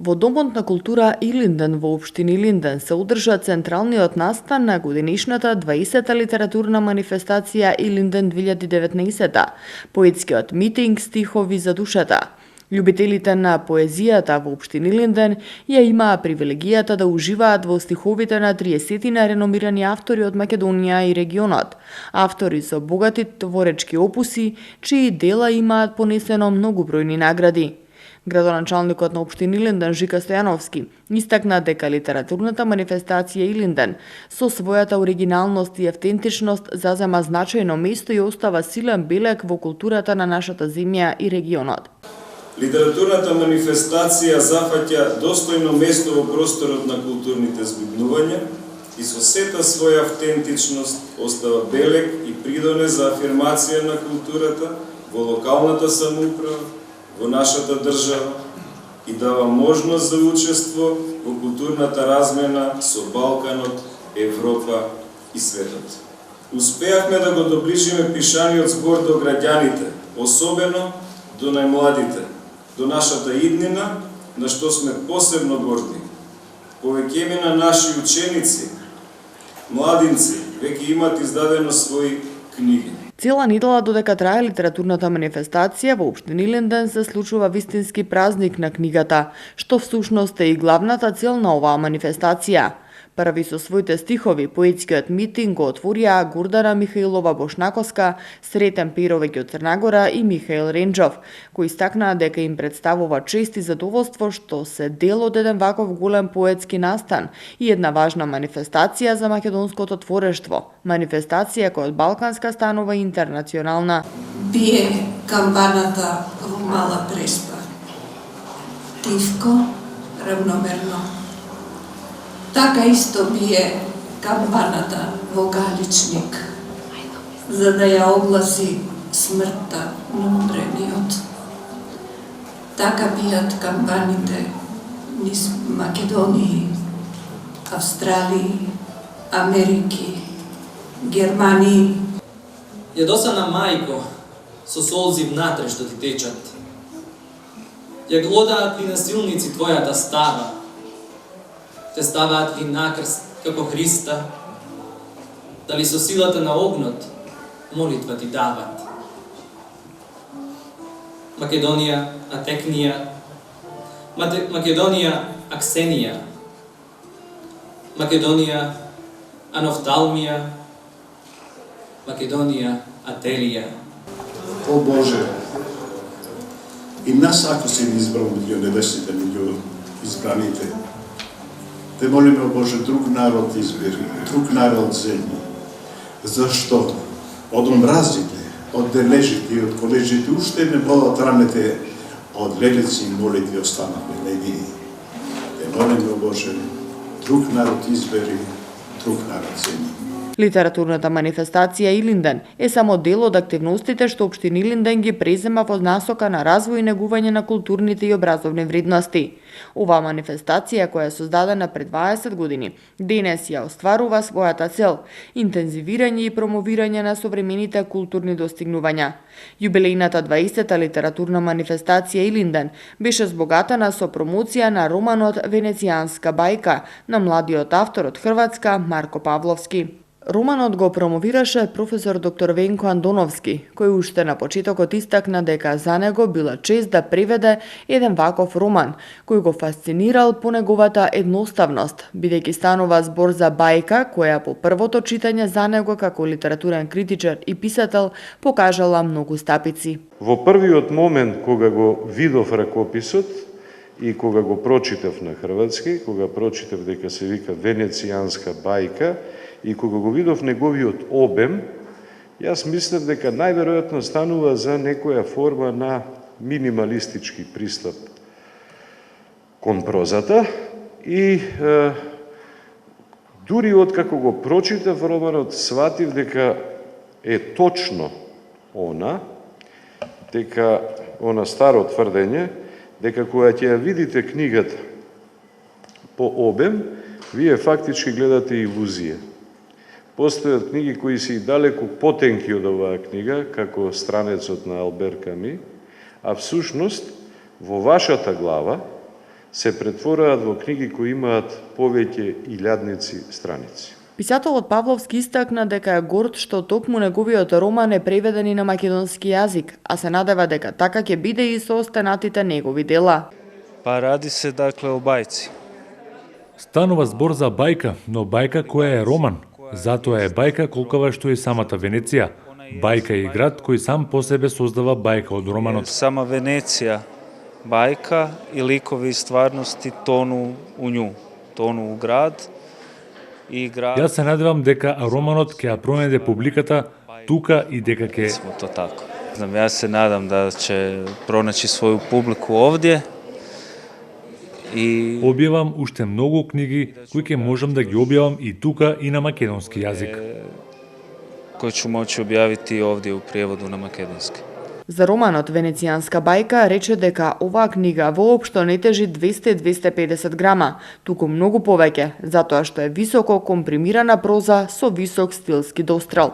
Во Домот на култура Илинден во општина Илинден се одржа централниот настан на годинишната 20-та литературна манифестација Илинден 2019, поетскиот митинг Стихови за душата. Љубителите на поезијата во општина Илинден ја имаа привилегијата да уживаат во стиховите на 30 реномирани автори од Македонија и регионот. Автори со богати творечки опуси, чии дела имаат понесено многубројни награди. Градоначалникот на општина Илинден Жика Стојановски истакна дека литературната манифестација Илинден со својата оригиналност и автентичност зазема значајно место и остава силен белег во културата на нашата земја и регионот. Литературната манифестација зафаќа достојно место во просторот на културните збуднувања и со сета своја автентичност остава белег и придонес за афирмација на културата во локалната самоуправа, во нашата држава и дава можност за учество во културната размена со Балканот, Европа и светот. Успеавме да го доближиме пишаниот збор до граѓаните, особено до најмладите, до нашата иднина, на што сме посебно горди. Повеќемина наши ученици, младинци, веќе имаат издадено своји книги. Цела недела додека трае литературната манифестација во општина Илинден се случува вистински празник на книгата, што всушност е и главната цел на оваа манифестација. Први со своите стихови поетскиот митинг го отворија Гурдана Михаилова Бошнаковска, Сретен Перовеќ од Црнагора и Михаил Ренџов, кои истакнаа дека им представува чест и задоволство што се дел од еден ваков голем поетски настан и една важна манифестација за македонското творештво, манифестација која од балканска станува интернационална. Бие камбаната во Мала Преспа. Тивко, равномерно. Така исто бие камбаната во Галичник, за да ја огласи смртта на умрениот. Така бијат камбаните низ Македонии, Австралии, Америки, Германии. Јадосана мајко, со солзи внатре што ти течат. Ја глодаат ли насилници твојата става, те ставаат ли накрст како Христа, дали со силата на огнот молитва ти дават. Македонија, Атекнија, Македонија, Аксенија, Македонија, Анофталмија, Македонија, Ателија. О Боже, и нас ако си ни избрал меѓу небесните, меѓу избраните, те молиме, о Боже, друг народ избери, друг народ земји. Зашто од омразите, од дележите и од колежите уште не болат ранете, од лелеци и молитви останавме невини. Те молиме, о Боже, друг народ избери, друг народ земји. Литературната манифестација Илинден е само дел од активностите што општина Илинден ги презема во насока на развој и негување на културните и образовни вредности. Оваа манифестација, која е создадена пред 20 години, денес ја остварува својата цел – интензивирање и промовирање на современите културни достигнувања. Јубилејната 20-та литературна манифестација Илинден беше збогатена со промоција на романот Венецијанска бајка на младиот автор од Хрватска Марко Павловски. Романот го промовираше професор доктор Венко Андоновски, кој уште на почетокот истакна дека за него била чест да преведе еден ваков роман, кој го фасцинирал по неговата едноставност, бидејќи станува збор за бајка која по првото читање за него како литературен критичар и писател покажала многу стапици. Во првиот момент кога го видов ракописот и кога го прочитав на хрватски, кога прочитав дека се вика Венецијанска бајка, и кога го видов неговиот обем, јас мислев дека најверојатно станува за некоја форма на минималистички пристап кон прозата и дури откако го прочитав романот, сватив дека е точно дека старо тврдење, дека кога ќе ја видите книгата по обем, вие фактички гледате илузија. Постојат книги кои се и далеку потенки од оваа книга, како Странецот на Албер Ками, а всушност во вашата глава се претвораат во книги кои имаат повеќе илјадници страници. Писателот Павловски истакна дека е горд што токму неговиот роман е преведен и на македонски јазик, а се надева дека така ќе биде и со останатите негови дела. Па ради се дакле о бајци. Станува збор за бајка, но бајка која е роман. Затоа е бајка колкава што и самата Венеција. Бајка е град кој сам по себе создава бајка од романот. Сама Венеција, бајка и ликови и стварности тону у њу, тону у град. Јас се надевам дека романот ќе ја пронајде публиката тука и дека ќе... То тако. Знам, јас се надам да ќе пронајти своју публику овде. И објавам уште многу книги кои ќе можам да ги објавам и тука и на македонски јазик. Кој ќе моќи објавити овде у преводу на македонски. За романот Венецијанска бајка рече дека оваа книга воопшто не тежи 200-250 грама, туку многу повеќе, затоа што е високо компримирана проза со висок стилски дострел.